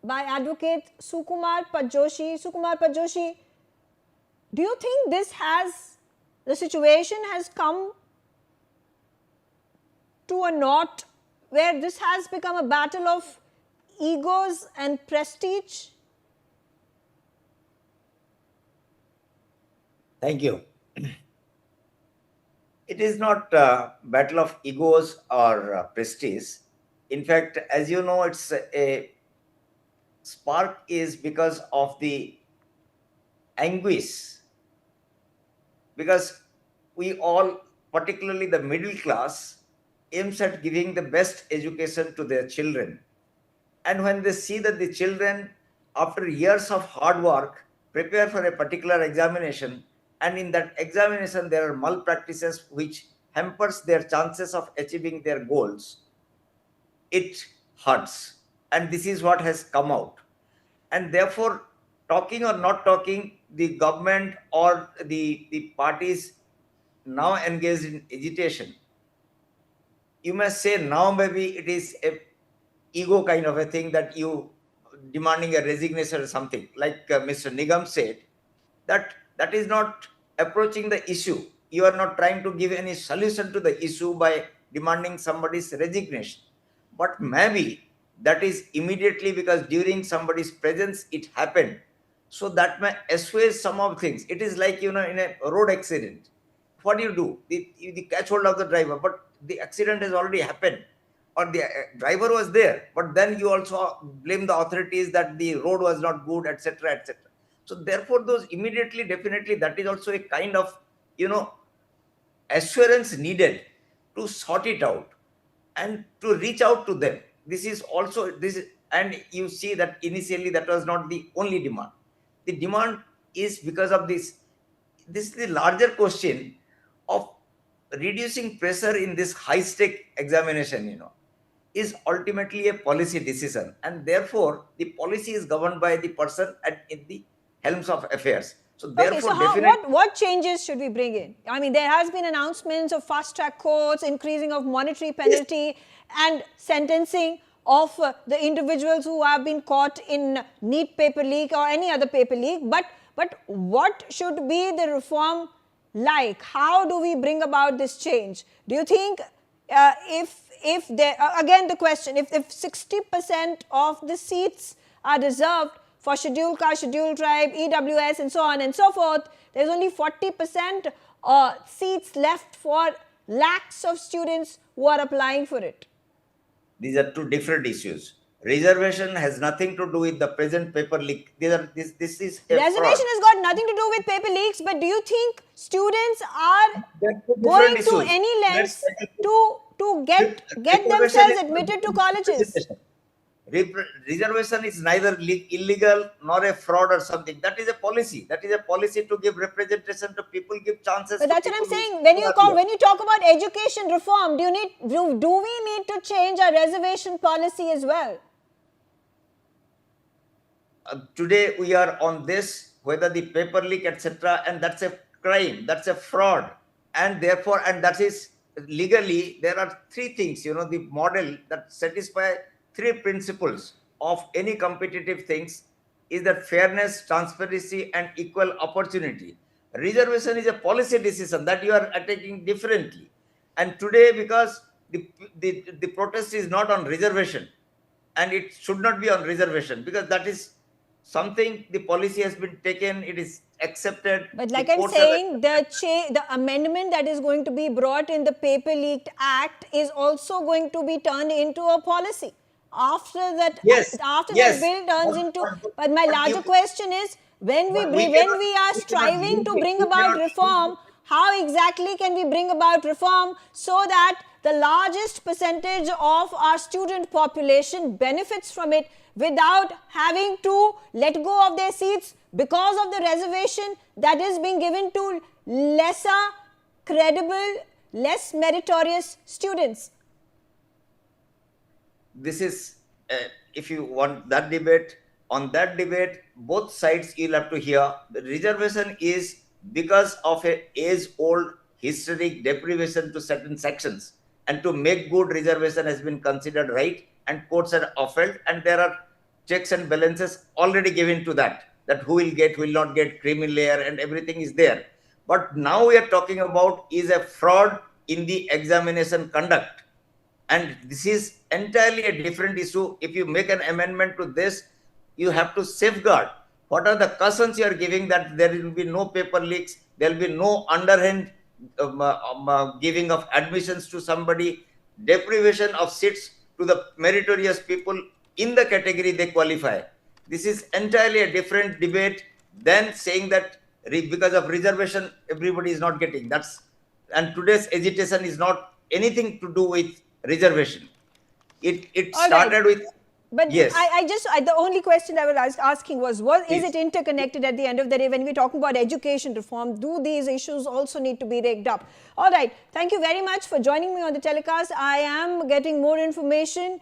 by Advocate Sukumar Pattajoshi. Sukumar Pattajoshi, do you think the situation has come to a knot where this has become a battle of egos and prestige? Thank you. It is not a battle of egos or prestige. In fact, as you know, it's a spark is because of the anguish. Because we all, particularly the middle class, aims at giving the best education to their children. And when they see that the children, after years of hard work, prepare for a particular examination, and in that examination there are malpractices which hampers their chances of achieving their goals, it hurts. And this is what has come out. And therefore, talking or not talking, the government or the parties now engaged in agitation, you must say now maybe it is a ego kind of a thing that you demanding a resignation or something, like Mr. Nigam said, that is not approaching the issue. You are not trying to give any solution to the issue by demanding somebody's resignation, but maybe that is immediately because during somebody's presence it happened, so that may assuage some of things. It is like, in a road accident, what do? You catch hold of the driver, but the accident has already happened, or the driver was there, but then you also blame the authorities that the road was not good, etc., etc. So therefore, those immediately, definitely, that is also a kind of, assurance needed to sort it out and to reach out to them. This is also this is, and you see that initially that was not the only demand. The demand is because of this. This is the larger question of reducing pressure in this high stake examination, is ultimately a policy decision, and therefore the policy is governed by the person in the helms of affairs. So Okay, therefore, so definitely, what changes should we bring in? I mean, there has been announcements of fast track courts, increasing of monetary penalty, and sentencing of the individuals who have been caught in NEET paper leak or any other paper leak. But what should be the reform like? How do we bring about this change? Do you think if there again the question, if 60% of the seats are reserved for scheduled caste, scheduled tribe, EWS, and so on and so forth, there's only 40% seats left for lakhs of students who are applying for it. these are two different issues. Reservation has nothing to do with the present paper leak. This is a Reservation fraud. has got nothing to do with paper leaks, but do you think students are They're two different going to issues. any lengths Let's to get Reservation themselves is admitted to colleges? Reservation is neither illegal nor a fraud or something. That is a policy. That is a policy to give representation to people, give chances. But to that's what I'm people saying. who When you talk about education reform, do we need to change our reservation policy as well? today we are on this, whether the paper leak, etc., and that's a crime, that's a fraud, and therefore, and that is legally, there are three things, the model that satisfy three principles of any competitive things is that fairness, transparency, and equal opportunity. Reservation is a policy decision that you are taking differently, and today, because the protest is not on reservation, and it should not be on reservation, because that is something the policy has been taken, it is accepted. But like I'm saying, the amendment that is going to be brought in the paper leaked act is also going to be turned into a policy. After that bill turns into. But my larger question is, when we are striving to bring about reform, how exactly can we bring about reform so that the largest percentage of our student population benefits from it without having to let go of their seats because of the reservation that is being given to lesser credible, less meritorious students? This is, if you want that debate, on that debate, both sides you'll have to hear. The reservation is because of a age-old historic deprivation to certain sections, and to make good, reservation has been considered right, and courts are upheld, and there are checks and balances already given to that who will get, who will not get, creamy layer, and everything is there. But now we are talking about is a fraud in the examination conduct. And this is entirely a different issue. If you make an amendment to this, you have to safeguard what are the cautions you are giving, that there will be no paper leaks, there will be no underhand giving of admissions to somebody, deprivation of seats to the meritorious people in the category they qualify. This is entirely a different debate than saying that because of reservation everybody is not getting. And today's agitation is not anything to do with reservation. It All right. started with, But yes. the only question I was asking was is it interconnected at the end of the day when we're talking about education reform? Do these issues also need to be raked up? All right. Thank you very much for joining me on the telecast. I am getting more information